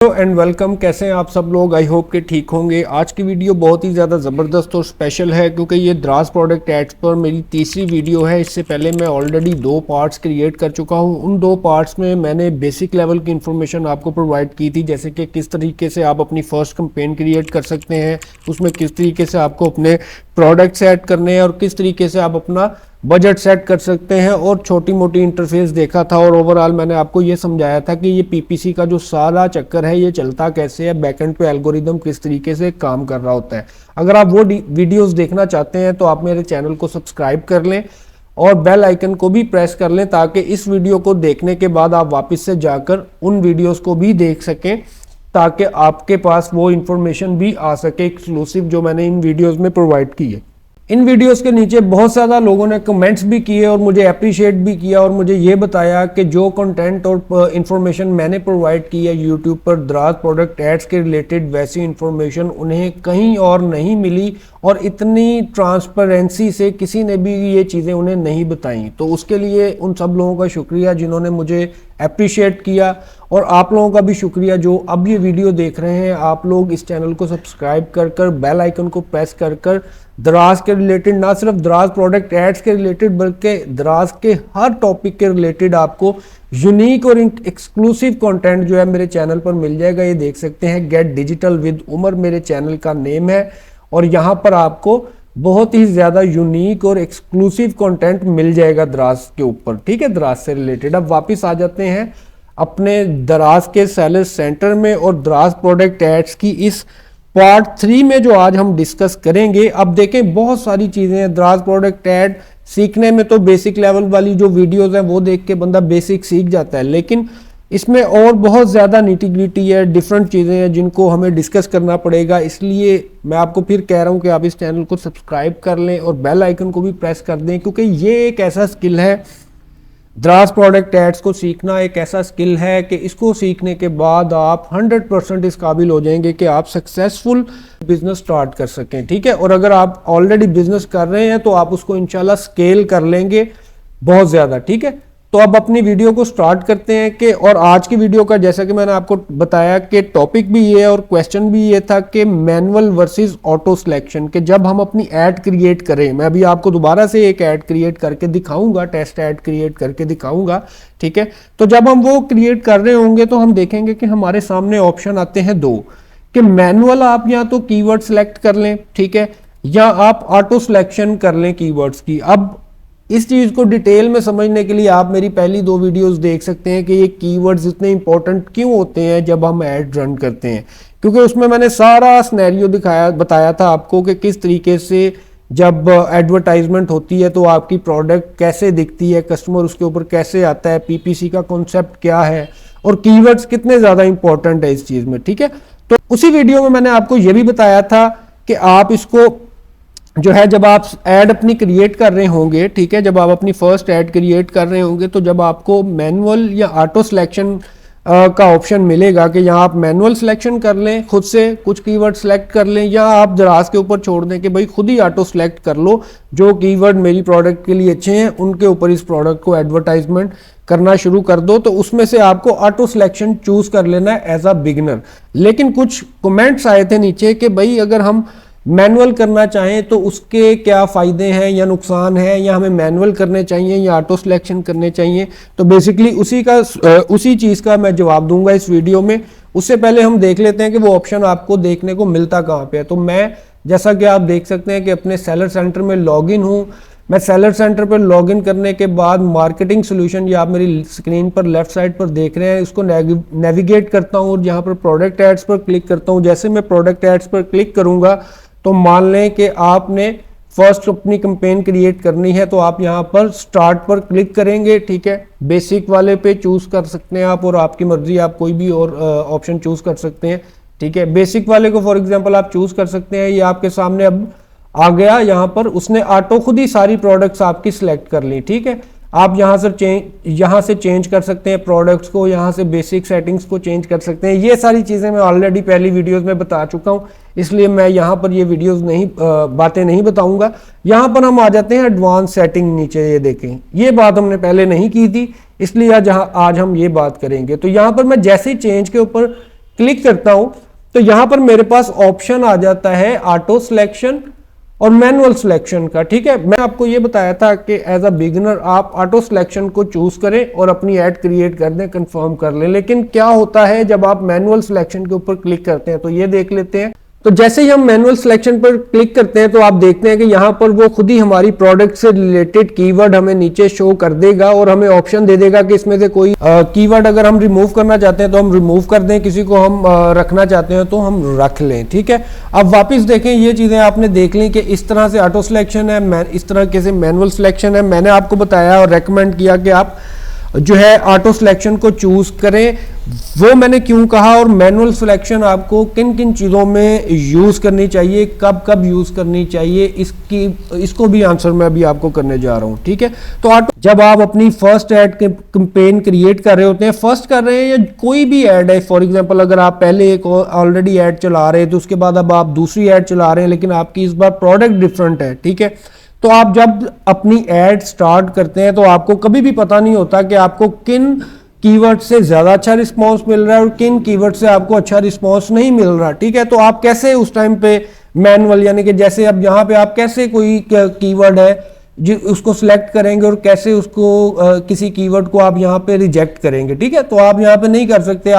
Hello and welcome. कैसे हैं आप सब लोग? आई होप कि ठीक होंगे। आज की वीडियो बहुत ही ज़्यादा ज़बरदस्त और स्पेशल है क्योंकि ये द्रास प्रोडक्ट एड्स पर मेरी तीसरी वीडियो है। इससे पहले मैं ऑलरेडी 2 पार्ट्स क्रिएट कर चुका हूँ। उन 2 पार्ट्स में मैंने बेसिक लेवल की इन्फॉर्मेशन आपको प्रोवाइड की थी, जैसे कि किस तरीके से आप अपनी फर्स्ट कैंपेन क्रिएट कर सकते हैं, उसमें किस तरीके से आपको अपने प्रोडक्ट सेट करने हैं और किस तरीके से आप अपना बजट सेट कर सकते हैं, और छोटी मोटी इंटरफेस देखा था। और ओवरऑल मैंने आपको ये समझाया था कि ये पीपीसी का जो सारा चक्कर है ये चलता कैसे है, बैकएंड पे एल्गोरिदम किस तरीके से काम कर रहा होता है। अगर आप वो वीडियोस देखना चाहते हैं तो आप मेरे चैनल को सब्सक्राइब कर लें और बेल आइकन को भी प्रेस कर लें, ताकि इस वीडियो को देखने के बाद आप वापस से जाकर उन वीडियोस को भी देख सकें, ताकि आपके पास वो इंफॉर्मेशन भी आ सके एक्सक्लूसिव जो मैंने इन वीडियोस में प्रोवाइड की है। इन वीडियोस के नीचे बहुत ज़्यादा लोगों ने कमेंट्स भी किए और मुझे अप्रिशिएट भी किया और मुझे ये बताया कि जो कंटेंट और इन्फॉर्मेशन मैंने प्रोवाइड की है यूट्यूब पर द्रास प्रोडक्ट एड्स के रिलेटेड, वैसी इन्फॉर्मेशन उन्हें कहीं और नहीं मिली और इतनी ट्रांसपेरेंसी से किसी ने भी ये चीज़ें उन्हें नहीं बताई। तो उसके लिए उन सब लोगों का शुक्रिया जिन्होंने मुझे अप्रिशिएट किया, और आप लोगों का भी शुक्रिया जो अब ये वीडियो देख रहे हैं। आप लोग इस चैनल को सब्सक्राइब कर बेल आइकन को प्रेस कर द्रास के रिलेटेड, ना सिर्फ द्रास प्रोडक्ट एड्स के रिलेटेड बल्कि द्रास के हर टॉपिक के रिलेटेड आपको यूनिक और एक्सक्लूसिव कंटेंट जो है मेरे चैनल पर मिल जाएगा। ये देख सकते हैं, गेट डिजिटल विद उमर मेरे चैनल का नेम है, और यहाँ पर आपको बहुत ही ज़्यादा यूनिक और एक्सक्लूसिव कंटेंट मिल जाएगा द्रास के ऊपर। ठीक है, द्रास से रिलेटेड। अब वापस आ जाते हैं अपने द्रास के सेलर सेंटर में और द्रास प्रोडक्ट एड्स की इस पार्ट 3 में जो आज हम डिस्कस करेंगे। अब देखें, बहुत सारी चीज़ें हैं द्रास प्रोडक्ट ऐड सीखने में। तो बेसिक लेवल वाली जो वीडियोस हैं वो देख के बंदा बेसिक सीख जाता है, लेकिन इसमें और बहुत ज़्यादा निटी-ग्रिटी है, डिफरेंट चीज़ें हैं जिनको हमें डिस्कस करना पड़ेगा। इसलिए मैं आपको फिर कह रहा हूँ कि आप इस चैनल को सब्सक्राइब कर लें और बेल आइकन को भी प्रेस कर दें, क्योंकि ये एक ऐसा स्किल है, द्रास प्रोडक्ट एड्स को सीखना एक ऐसा स्किल है कि इसको सीखने के बाद आप 100% इस काबिल हो जाएंगे कि आप सक्सेसफुल बिजनेस स्टार्ट कर सकें। ठीक है, और अगर आप ऑलरेडी बिजनेस कर रहे हैं तो आप उसको इंशाल्लाह स्केल कर लेंगे बहुत ज़्यादा। ठीक है, तो अब अपनी वीडियो को स्टार्ट करते हैं कि, और आज की वीडियो का जैसा कि मैंने आपको बताया कि टॉपिक भी ये और क्वेश्चन भी ये था कि मैनुअल वर्सेस ऑटो सिलेक्शन, कि जब हम अपनी ऐड क्रिएट करें, मैं अभी आपको दोबारा से एक ऐड क्रिएट करके दिखाऊंगा, टेस्ट ऐड क्रिएट करके दिखाऊंगा। ठीक है, तो जब हम वो क्रिएट कर रहे होंगे तो हम देखेंगे कि हमारे सामने ऑप्शन आते हैं 2, कि मैनुअल आप या तो कीवर्ड सेलेक्ट कर लें, ठीक है, या आप ऑटो सिलेक्शन कर लें कीवर्ड्स की। अब इस चीज़ को डिटेल में समझने के लिए आप मेरी पहली 2 वीडियोस देख सकते हैं कि ये कीवर्ड्स इतने इंपॉर्टेंट क्यों होते हैं जब हम ऐड रन करते हैं, क्योंकि उसमें मैंने सारा सिनेरियो बताया था आपको कि किस तरीके से जब एडवर्टाइजमेंट होती है तो आपकी प्रोडक्ट कैसे दिखती है, कस्टमर उसके ऊपर कैसे आता है, पीपीसी का कॉन्सेप्ट क्या है और कीवर्ड्स कितने ज़्यादा इंपॉर्टेंट है इस चीज़ में। ठीक है, तो उसी वीडियो में मैंने आपको ये भी बताया था कि आप इसको जो है, जब आप ऐड अपनी क्रिएट कर रहे होंगे, ठीक है, जब आप अपनी फर्स्ट ऐड क्रिएट कर रहे होंगे तो जब आपको मैनुअल या ऑटो सिलेक्शन का ऑप्शन मिलेगा कि यहाँ आप मैनुअल सिलेक्शन कर लें, खुद से कुछ कीवर्ड सेलेक्ट कर लें, या आप द्रास के ऊपर छोड़ दें कि भाई खुद ही ऑटो सेलेक्ट कर लो जो कीवर्ड मेरी प्रोडक्ट के लिए अच्छे हैं, उनके ऊपर इस प्रोडक्ट को एडवर्टाइजमेंट करना शुरू कर दो। तो उसमें से आपको ऑटो सिलेक्शन चूज कर लेना है एज अ बिगिनर। लेकिन कुछ कमेंट्स आए थे नीचे कि भाई अगर हम मैनुअल करना चाहें तो उसके क्या फ़ायदे हैं या नुकसान है, या हमें मैनुअल करने चाहिए या ऑटो सिलेक्शन करने चाहिए। तो बेसिकली उसी चीज़ का मैं जवाब दूंगा इस वीडियो में। उससे पहले हम देख लेते हैं कि वो ऑप्शन आपको देखने को मिलता कहाँ पे है। तो मैं, जैसा कि आप देख सकते हैं कि अपने सेलर सेंटर में लॉगिन हूँ। मैं सेलर सेंटर पर लॉगिन करने के बाद मार्केटिंग सोल्यूशन, ये आप मेरी स्क्रीन पर लेफ्ट साइड पर देख रहे हैं, इसको नेविगेट करता हूँ और यहाँ पर प्रोडक्ट एड्स पर क्लिक करता हूँ। जैसे मैं प्रोडक्ट एड्स पर क्लिक करूँगा तो मान लें कि आपने फर्स्ट अपनी कैंपेन क्रिएट करनी है, तो आप यहाँ पर स्टार्ट पर क्लिक करेंगे। ठीक है, बेसिक वाले पे चूज कर सकते हैं आप, और आपकी मर्जी, आप कोई भी और ऑप्शन चूज कर सकते हैं। ठीक है, बेसिक वाले को फॉर एग्जांपल आप चूज कर सकते हैं। ये आपके सामने अब आ गया, यहाँ पर उसने ऑटो खुद ही सारी प्रोडक्ट्स आपकी सिलेक्ट कर ली। ठीक है, आप यहाँ से चेंज कर सकते हैं प्रोडक्ट्स को, यहाँ से बेसिक सेटिंग्स को चेंज कर सकते हैं। ये सारी चीज़ें मैं ऑलरेडी पहली वीडियोस में बता चुका हूँ, इसलिए मैं यहाँ पर ये वीडियोस बातें नहीं बताऊंगा। यहाँ पर हम आ जाते हैं एडवांस सेटिंग। नीचे ये देखें, ये बात हमने पहले नहीं की थी, इसलिए आज हम ये बात करेंगे। तो यहाँ पर मैं जैसे ही चेंज के ऊपर क्लिक करता हूं तो यहां पर मेरे पास ऑप्शन आ जाता है ऑटो सिलेक्शन और मैनुअल सिलेक्शन का। ठीक है, मैं आपको ये बताया था कि एज अ बिगिनर आप ऑटो सिलेक्शन को चूज करें और अपनी ऐड क्रिएट कर दें, कंफर्म कर लें। लेकिन क्या होता है जब आप मैनुअल सिलेक्शन के ऊपर क्लिक करते हैं, तो ये देख लेते हैं। तो जैसे ही हम मैनुअल सिलेक्शन पर क्लिक करते हैं तो आप देखते हैं कि यहाँ पर वो खुद ही हमारी प्रोडक्ट से रिलेटेड कीवर्ड हमें नीचे शो कर देगा और हमें ऑप्शन दे देगा कि इसमें से कोई कीवर्ड अगर हम रिमूव करना चाहते हैं तो हम रिमूव कर दें, किसी को हम रखना चाहते हैं तो हम रख लें। ठीक है, अब वापस देखें, ये चीजें आपने देख ली कि इस तरह से ऑटो सिलेक्शन है, इस तरह से मैनुअल सिलेक्शन है। मैंने आपको बताया और रेकमेंड किया कि आप जो है ऑटो सिलेक्शन को चूज करें। वो मैंने क्यों कहा, और मैनुअल सिलेक्शन आपको किन किन चीज़ों में यूज करनी चाहिए, कब कब यूज करनी चाहिए, इसको भी आंसर मैं अभी आपको करने जा रहा हूं। ठीक है, तो ऑटो जब आप अपनी फर्स्ट ऐड कैंपेन क्रिएट कर रहे होते हैं, फर्स्ट कर रहे हैं या कोई भी ऐड है, फॉर एग्जांपल अगर आप पहले एक ऑलरेडी ऐड चला रहे हैं तो उसके बाद अब आप दूसरी ऐड चला रहे हैं लेकिन आपकी इस बार प्रोडक्ट डिफरेंट है। ठीक है, तो आप जब अपनी ऐड स्टार्ट करते हैं तो आपको कभी भी पता नहीं होता कि आपको किन कीवर्ड से ज्यादा अच्छा रिस्पांस मिल रहा है और किन कीवर्ड से आपको अच्छा रिस्पांस नहीं मिल रहा। ठीक है, तो आप कैसे उस टाइम पे मैनुअल, यानी कि जैसे अब यहाँ पे आप कैसे कोई कीवर्ड है उसको सिलेक्ट करेंगे और कैसे उसको किसी कीवर्ड को आप यहाँ पे रिजेक्ट करेंगे। ठीक है, तो आप यहाँ पे नहीं कर सकते।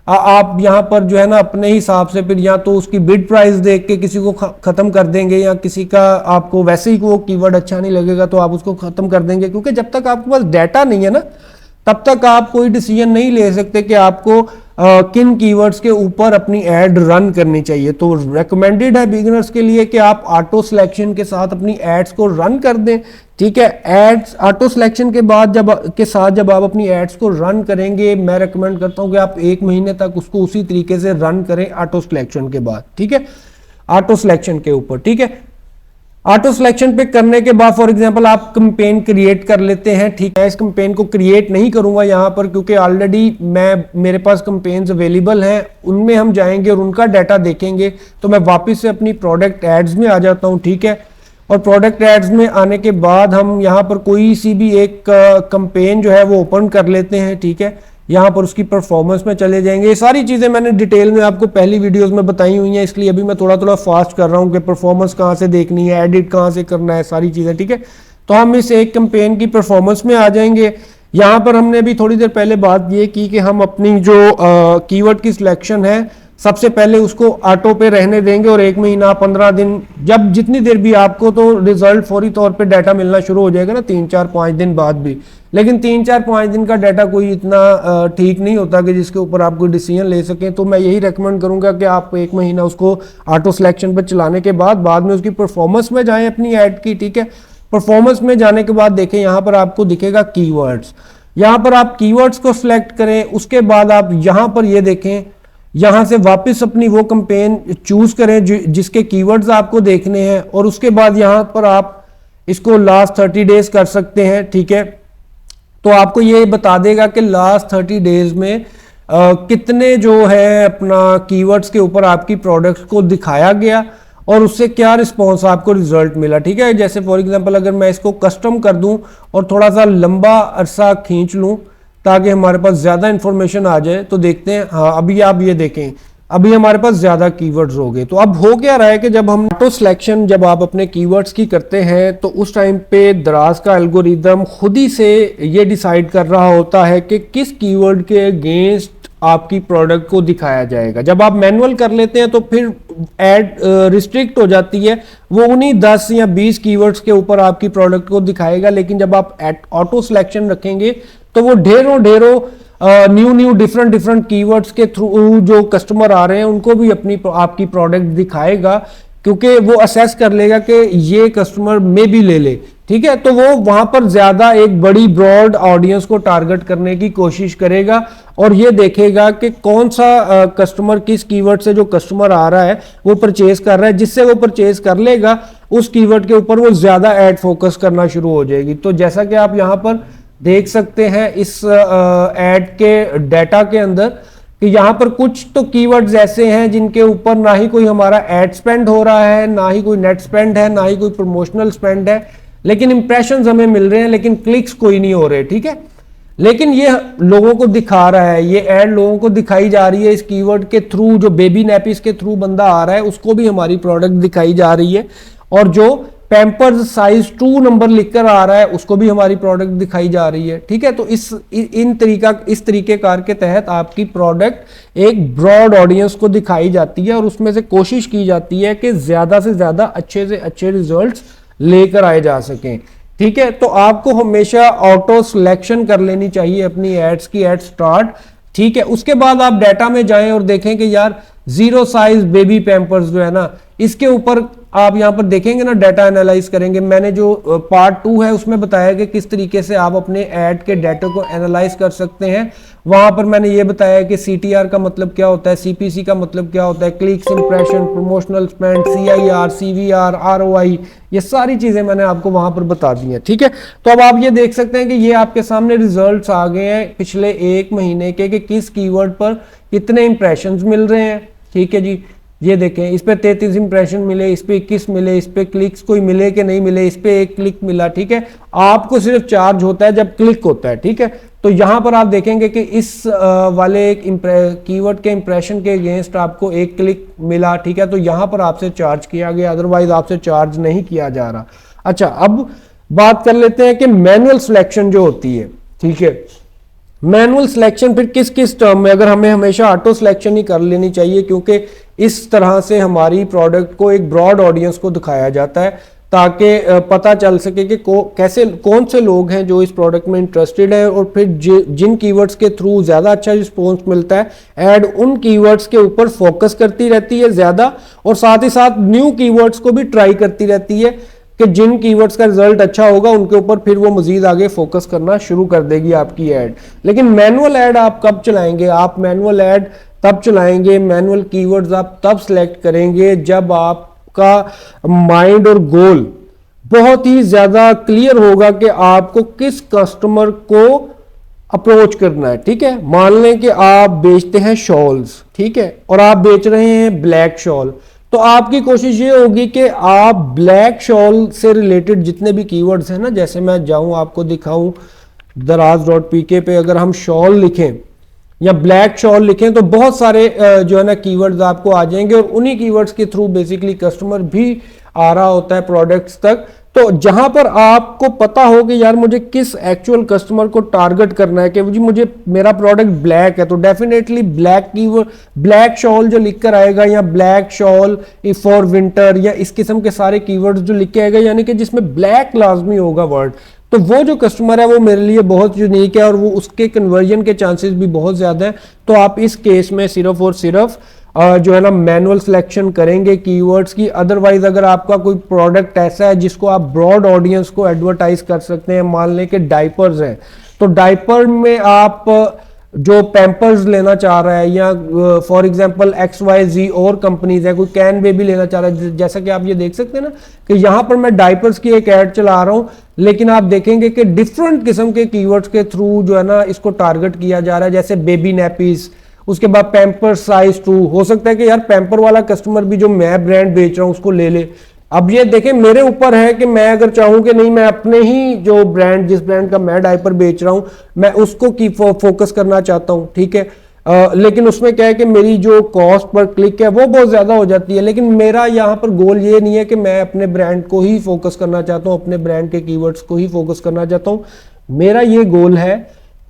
आप यहाँ पर जो है ना अपने हिसाब से फिर या तो उसकी बिड प्राइस देख के किसी को खत्म कर देंगे, या किसी का आपको वैसे ही वो कीवर्ड अच्छा नहीं लगेगा तो आप उसको खत्म कर देंगे, क्योंकि जब तक आपके पास डाटा नहीं है ना तब तक आप कोई डिसीजन नहीं ले सकते कि आपको किन कीवर्ड्स के ऊपर अपनी ऐड रन करनी चाहिए। तो रेकमेंडेड है बिगिनर्स के लिए कि आप ऑटो सिलेक्शन के साथ अपनी एड्स को रन कर दें। ठीक है, एड्स ऑटो सिलेक्शन के बाद जब आप अपनी एड्स को रन करेंगे, मैं रेकमेंड करता हूं कि आप 1 महीने तक उसको उसी तरीके से रन करें ऑटो सिलेक्शन के बाद। ठीक है, ऑटो सिलेक्शन के ऊपर। ठीक है, ऑटो सिलेक्शन पे करने के बाद फॉर एग्जांपल आप कैंपेन क्रिएट कर लेते हैं। ठीक है, इस कैंपेन को क्रिएट नहीं करूंगा यहाँ पर क्योंकि ऑलरेडी मेरे पास कैंपेन्स अवेलेबल हैं, उनमें हम जाएंगे और उनका डाटा देखेंगे। तो मैं वापस से अपनी प्रोडक्ट एड्स में आ जाता हूँ। ठीक है, और प्रोडक्ट एड्स में आने के बाद हम यहाँ पर कोई सी भी एक कैंपेन जो है वो ओपन कर लेते हैं। ठीक है, यहाँ पर उसकी परफॉर्मेंस में चले जाएंगे। ये सारी चीज़ें मैंने डिटेल में आपको पहली वीडियोस में बताई हुई हैं, इसलिए अभी मैं थोड़ा थोड़ा फास्ट कर रहा हूँ कि परफॉर्मेंस कहाँ से देखनी है, एडिट कहाँ से करना है, सारी चीज़ें। ठीक है, तो हम इस एक कैंपेन की परफॉर्मेंस में आ जाएंगे। यहाँ पर हमने अभी थोड़ी देर पहले बात ये की कि हम अपनी जो कीवर्ड की सिलेक्शन है सबसे पहले उसको ऑटो पे रहने देंगे और 1 महीना 15 दिन, जब जितनी देर भी आपको तो रिजल्ट फौरी तौर पे डाटा मिलना शुरू हो जाएगा ना 3, 4, 5 दिन बाद भी। लेकिन 3, 4, 5 दिन का डाटा कोई इतना ठीक नहीं होता कि जिसके ऊपर आप कोई डिसीजन ले सकें। तो मैं यही रेकमेंड करूंगा कि आप 1 महीना उसको ऑटो सिलेक्शन पर चलाने के बाद में उसकी परफॉर्मेंस में जाएं अपनी ऐड की। ठीक है, परफॉर्मेंस में जाने के बाद देखें यहाँ पर आपको दिखेगा कीवर्ड्स, यहाँ पर आप कीवर्ड्स को सिलेक्ट करें। उसके बाद आप यहाँ पर ये देखें, यहां से वापस अपनी वो कैंपेन चूज करें जिसके कीवर्ड्स आपको देखने हैं, और उसके बाद यहां पर आप इसको लास्ट 30 डेज कर सकते हैं। ठीक है, तो आपको ये बता देगा कि लास्ट 30 डेज में कितने जो है अपना कीवर्ड्स के ऊपर आपकी प्रोडक्ट्स को दिखाया गया और उससे क्या रिस्पॉन्स आपको रिजल्ट मिला। ठीक है, जैसे फॉर एग्जांपल अगर मैं इसको कस्टम कर दूं और थोड़ा सा लंबा अरसा खींच लूं ताकि हमारे पास ज्यादा इंफॉर्मेशन आ जाए, तो देखते हैं। हाँ, अभी आप ये देखें, अभी हमारे पास ज्यादा कीवर्ड्स हो गए। तो अब हो क्या रहा है कि जब हम ऑटो सिलेक्शन जब आप अपने कीवर्ड्स की करते हैं तो उस टाइम पे दराज का एल्गोरिदम खुद ही से ये डिसाइड कर रहा होता है कि किस कीवर्ड के अगेंस्ट आपकी प्रोडक्ट को दिखाया जाएगा। जब आप मैनुअल कर लेते हैं तो फिर एड रिस्ट्रिक्ट हो जाती है, वो उन्हीं 10 या 20 कीवर्ड्स के ऊपर आपकी प्रोडक्ट को दिखाएगा। लेकिन जब आप ऑटो सिलेक्शन रखेंगे तो वो ढेरों न्यू डिफरेंट कीवर्ड्स के थ्रू जो कस्टमर आ रहे हैं उनको भी आपकी प्रोडक्ट दिखाएगा, क्योंकि वो असेस कर लेगा कि ये कस्टमर में भी ले ले। ठीक है, तो वो वहां पर ज्यादा एक बड़ी ब्रॉड ऑडियंस को टारगेट करने की कोशिश करेगा और ये देखेगा कि कौन सा कस्टमर किस कीवर्ड से जो कस्टमर आ रहा है वो परचेज कर रहा है। जिससे वो परचेज कर लेगा उस कीवर्ड के ऊपर वो ज्यादा एड फोकस करना शुरू हो जाएगी। तो जैसा कि आप यहाँ पर देख सकते हैं इस एड के डाटा के अंदर कि यहाँ पर कुछ तो कीवर्ड्स ऐसे हैं जिनके ऊपर ना ही कोई हमारा एड स्पेंड हो रहा है, ना ही कोई नेट स्पेंड है, ना ही कोई प्रमोशनल स्पेंड है, लेकिन इंप्रेशंस हमें मिल रहे हैं, लेकिन क्लिक्स कोई नहीं हो रहे। ठीक है, लेकिन ये लोगों को दिखा रहा है, ये ऐड लोगों को दिखाई जा रही है इस कीवर्ड के थ्रू, जो बेबी नैपीज के थ्रू बंदा आ रहा है उसको भी हमारी प्रोडक्ट दिखाई जा रही है, और जो पैम्पर्स साइज 2 नंबर लिखकर आ रहा है उसको भी हमारी प्रोडक्ट दिखाई जा रही है। ठीक है, तो इस तरीकेकार के तहत आपकी प्रोडक्ट एक ब्रॉड ऑडियंस को दिखाई जाती है और उसमें से कोशिश की जाती है कि ज्यादा से ज्यादा अच्छे से अच्छे रिजल्ट्स लेकर आए जा सकें। ठीक है, तो आपको हमेशा ऑटो सिलेक्शन कर लेनी चाहिए अपनी एड्स की एड स्टार्ट। ठीक है, उसके बाद आप डाटा में जाएं और देखें कि यार 0 साइज बेबी पैम्पर्स जो है ना, इसके ऊपर आप यहां पर देखेंगे ना, डाटा एनालाइज करेंगे। मैंने जो पार्ट 2 है उसमें बताया कि किस तरीके से आप अपने ऐड के डाटा को एनालाइज कर सकते हैं। वहां पर मैंने ये बताया कि CTR का मतलब क्या होता है, CPC का मतलब क्या होता है, clicks, impression, promotional spend, CIR, CVR, ROI, ये सारी चीजें मैंने आपको वहां पर बता दी हैं। ठीक है, तो अब आप ये देख सकते हैं कि ये आपके सामने रिजल्ट्स आ गए हैं पिछले 1 महीने के, कि किस कीवर्ड पर कितने इंप्रेशंस मिल रहे हैं। ठीक है जी, ये देखें, इस पे 33 इंप्रेशन मिले, इस पे 21 मिले, इस पे क्लिक्स कोई मिले कि नहीं मिले, इस पे 1 क्लिक मिला। ठीक है, आपको सिर्फ चार्ज होता है जब क्लिक होता है। ठीक है, तो यहां पर आप देखेंगे कि इस वाले एक कीवर्ड के इंप्रेशन के अगेंस्ट आपको 1 क्लिक मिला। ठीक है, तो यहां पर आपसे चार्ज किया गया, अदरवाइज आपसे चार्ज नहीं किया जा रहा। अच्छा, अब बात कर लेते हैं कि मैनुअल सिलेक्शन जो होती है। ठीक है, मैनुअल सिलेक्शन फिर किस किस टर्म में, अगर हमें हमेशा ऑटो सिलेक्शन ही कर लेनी चाहिए, क्योंकि इस तरह से हमारी प्रोडक्ट को एक ब्रॉड ऑडियंस को दिखाया जाता है ताकि पता चल सके कि कैसे कौन से लोग हैं जो इस प्रोडक्ट में इंटरेस्टेड है, और फिर जिन कीवर्ड्स के थ्रू ज़्यादा अच्छा रिस्पॉन्स मिलता है, ऐड उन कीवर्ड्स के ऊपर फोकस करती रहती है ज़्यादा, और साथ ही साथ न्यू कीवर्ड्स को भी ट्राई करती रहती है कि जिन कीवर्ड्स का रिजल्ट अच्छा होगा उनके ऊपर फिर वो मजीद आगे फोकस करना शुरू कर देगी आपकी ऐड। लेकिन मैनुअल ऐड आप कब चलाएंगे? आप मैनुअल ऐड तब चलाएंगे, मैनुअल कीवर्ड्स आप तब सिलेक्ट करेंगे जब आपका माइंड और गोल बहुत ही ज्यादा क्लियर होगा कि आपको किस कस्टमर को अप्रोच करना है। ठीक है, मान लें कि आप बेचते हैं शॉल्स, ठीक है, और आप बेच रहे हैं ब्लैक शॉल, तो आपकी कोशिश ये होगी कि आप ब्लैक शॉल से रिलेटेड जितने भी कीवर्ड्स हैं ना, जैसे मैं जाऊं आपको दिखाऊं दराज.pk पे, अगर हम शॉल लिखें या ब्लैक शॉल लिखें तो बहुत सारे जो है ना कीवर्ड्स आपको आ जाएंगे, और उन्हीं कीवर्ड्स के थ्रू बेसिकली कस्टमर भी आ रहा होता है प्रोडक्ट्स तक। तो जहां पर आपको पता हो कि यार मुझे किस एक्चुअल कस्टमर को टारगेट करना है, कि मुझे मेरा प्रोडक्ट ब्लैक है, तो definitely black keyword, black shawl जो लिख कर आएगा, या ब्लैक शॉल फॉर विंटर, या इस किस्म के सारे कीवर्ड्स जो लिख के आएगा, यानी कि जिसमें ब्लैक लाजमी होगा वर्ड, तो वो जो कस्टमर है वो मेरे लिए बहुत यूनिक है और वो उसके कन्वर्जन के चांसेस भी बहुत ज्यादा है। तो आप इस केस में सिर्फ और सिर्फ जो है ना मैनुअल सिलेक्शन करेंगे कीवर्ड्स की। अदरवाइज अगर आपका कोई प्रोडक्ट ऐसा है जिसको आप ब्रॉड ऑडियंस को एडवर्टाइज कर सकते हैं, मान लें कि डायपर्स हैं, तो डायपर में आप जो पैम्पर्स लेना चाह रहा है, या फॉर एग्जांपल XYZ और कंपनीज है, कोई कैन बेबी लेना चाह रहा है, जैसा कि आप ये देख सकते हैं ना कि यहां पर मैं डायपर्स की एक ऐड चला रहा हूं, लेकिन आप देखेंगे कि डिफरेंट किस्म के कीवर्ड्स के थ्रू जो है ना इसको टारगेट किया जा रहा है, जैसे बेबी नैपीज, उसके बाद पैम्पर साइज 2। हो सकता है कि यार पैम्पर वाला कस्टमर भी जो मैं ब्रांड बेच रहा हूं उसको ले ले। अब ये देखें, मेरे ऊपर है कि मैं अगर चाहूं कि नहीं, मैं अपने ही जो ब्रांड, जिस ब्रांड का मैं डायपर बेच रहा हूं, मैं उसको की फोकस करना चाहता हूं। ठीक है, लेकिन उसमें क्या है कि मेरी जो कॉस्ट पर क्लिक है वो बहुत ज्यादा हो जाती है। लेकिन मेरा यहाँ पर गोल ये नहीं है कि मैं अपने ब्रांड को ही फोकस करना चाहता हूँ, अपने ब्रांड के कीवर्ड्स को ही फोकस करना चाहता हूँ। मेरा ये गोल है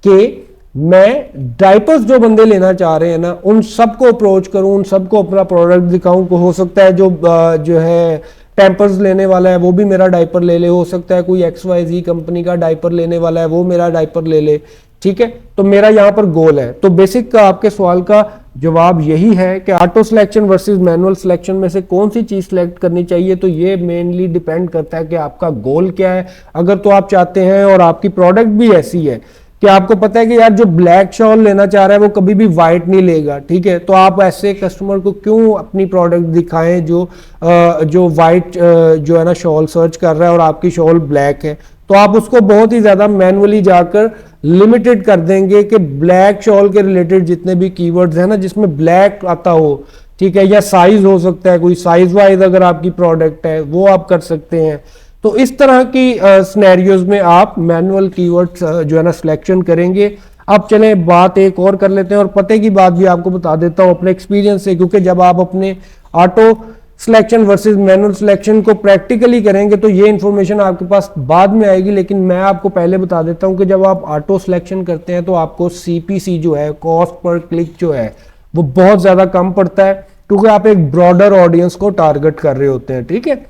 कि मैं डायपर्स जो बंदे लेना चाह रहे हैं ना, उन सबको अप्रोच करूं, उन सबको अपना प्रोडक्ट दिखाऊं। को हो सकता है जो है पैम्पर्स लेने वाला है वो भी मेरा डायपर ले ले, हो सकता है कोई XYZ कंपनी का डायपर लेने वाला है वो मेरा डायपर ले ले। ठीक है, तो मेरा यहाँ पर गोल है। तो बेसिक का आपके सवाल का जवाब यही है कि auto selection versus manual selection में से कौन सी चीज सिलेक्ट करनी चाहिए, तो ये मेनली डिपेंड करता है कि आपका गोल क्या है। अगर तो आप चाहते हैं और आपकी प्रोडक्ट भी ऐसी है कि आपको पता है कि यार जो ब्लैक शॉल लेना चाह रहा है वो कभी भी व्हाइट नहीं लेगा, ठीक है, तो आप ऐसे कस्टमर को क्यों अपनी प्रोडक्ट दिखाएं जो व्हाइट जो है ना शॉल सर्च कर रहा है और आपकी शॉल ब्लैक है। तो आप उसको बहुत ही ज्यादा मैनुअली जाकर लिमिटेड कर देंगे कि ब्लैक शॉल के रिलेटेड जितने भी कीवर्ड्स हैं ना जिसमें ब्लैक आता हो, ठीक है, या साइज हो सकता है, कोई साइज वाइज अगर आपकी प्रोडक्ट है वो आप कर सकते हैं। तो इस तरह की सिनेरियोज में आप मैनुअल कीवर्ड्स जो है ना सिलेक्शन करेंगे। अब चलें बात एक और कर लेते हैं, और पते की बात भी आपको बता देता हूं अपने एक्सपीरियंस से, क्योंकि जब आप अपने auto selection versus manual selection को प्रैक्टिकली करेंगे तो ये इन्फॉर्मेशन आपके पास बाद में आएगी, लेकिन मैं आपको पहले बता देता हूं कि जब आप ऑटो सिलेक्शन करते हैं तो आपको सीपीसी जो है, कॉस्ट पर क्लिक जो है, वो बहुत ज्यादा कम पड़ता है, क्योंकि आप एक ब्रॉडर ऑडियंस को टारगेट कर रहे होते हैं, ठीक है।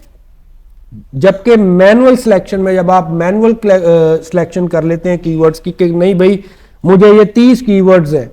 जबकि मैनुअल सिलेक्शन में जब आप मैनुअल सिलेक्शन कर लेते हैं कीवर्ड्स की कि नहीं भाई मुझे ये 30 कीवर्ड्स हैं,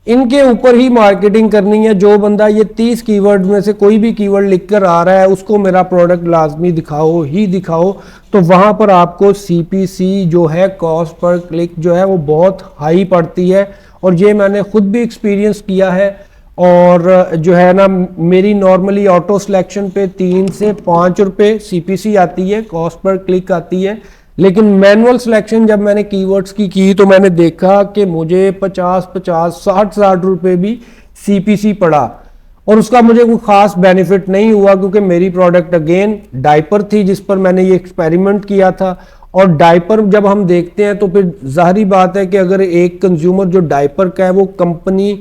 इनके ऊपर ही मार्केटिंग करनी है, जो बंदा ये 30 कीवर्ड में से कोई भी कीवर्ड लिखकर आ रहा है उसको मेरा प्रोडक्ट लाजमी दिखाओ ही दिखाओ, तो वहां पर आपको सीपीसी जो है, कॉस्ट पर क्लिक जो है, वो बहुत हाई पड़ती है। और ये मैंने खुद भी एक्सपीरियंस किया है। और जो है ना, मेरी नॉर्मली ऑटो सिलेक्शन पे 3 से 5 रुपए सीपीसी आती है, कॉस्ट पर क्लिक आती है, लेकिन मैनुअल सिलेक्शन जब मैंने कीवर्ड्स की तो मैंने देखा कि मुझे 50-60 रुपए भी सीपीसी पड़ा, और उसका मुझे कोई खास बेनिफिट नहीं हुआ, क्योंकि मेरी प्रोडक्ट अगेन डायपर थी जिस पर मैंने ये एक्सपेरिमेंट किया था। और डायपर जब हम देखते हैं तो फिर जाहिर बात है कि अगर एक कंज्यूमर जो डायपर का है वो कंपनी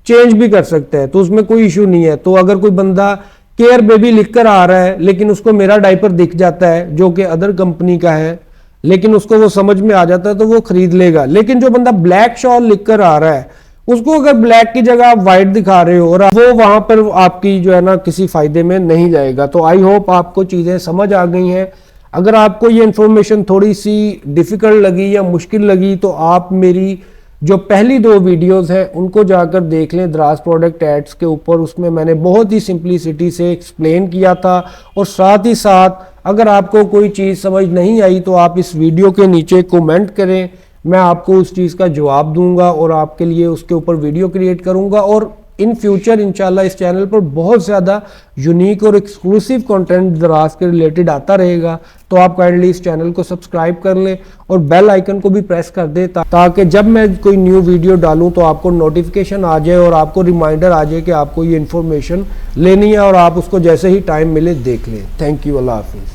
चेंज भी कर सकता है, तो उसमें कोई इशू नहीं है। तो अगर कोई बंदा केयर बेबी लिखकर आ रहा है लेकिन उसको मेरा डायपर दिख जाता है जो कि अदर कंपनी का है, लेकिन उसको वो समझ में आ जाता है तो वो खरीद लेगा। लेकिन जो बंदा ब्लैक शॉल लिखकर आ रहा है उसको अगर ब्लैक की जगह आप व्हाइट दिखा रहे हो और वो वहां पर आपकी जो है ना किसी फायदे में नहीं जाएगा। तो आई होप आपको चीजें समझ आ गई हैं। अगर आपको ये इंफॉर्मेशन थोड़ी सी डिफिकल्ट लगी या मुश्किल लगी तो आप मेरी जो पहली 2 वीडियोस हैं उनको जाकर देख लें, द्रास प्रोडक्ट एड्स के ऊपर। उसमें मैंने बहुत ही सिंप्लिसिटी से एक्सप्लेन किया था। और साथ ही साथ अगर आपको कोई चीज़ समझ नहीं आई तो आप इस वीडियो के नीचे कमेंट करें, मैं आपको उस चीज़ का जवाब दूंगा और आपके लिए उसके ऊपर वीडियो क्रिएट करूंगा। और इन फ्यूचर इंशाल्लाह इस चैनल पर बहुत ज़्यादा यूनिक और एक्सक्लूसिव कंटेंट दराज के रिलेटेड आता रहेगा। तो आप काइंडली इस चैनल को सब्सक्राइब कर लें और बेल आइकन को भी प्रेस कर दें ताकि जब मैं कोई न्यू वीडियो डालूं तो आपको नोटिफिकेशन आ जाए और आपको रिमाइंडर आ जाए कि आपको ये इन्फॉर्मेशन लेनी है, और आप उसको जैसे ही टाइम मिले देख लें। थैंक यू, अल्लाह हाफिज़।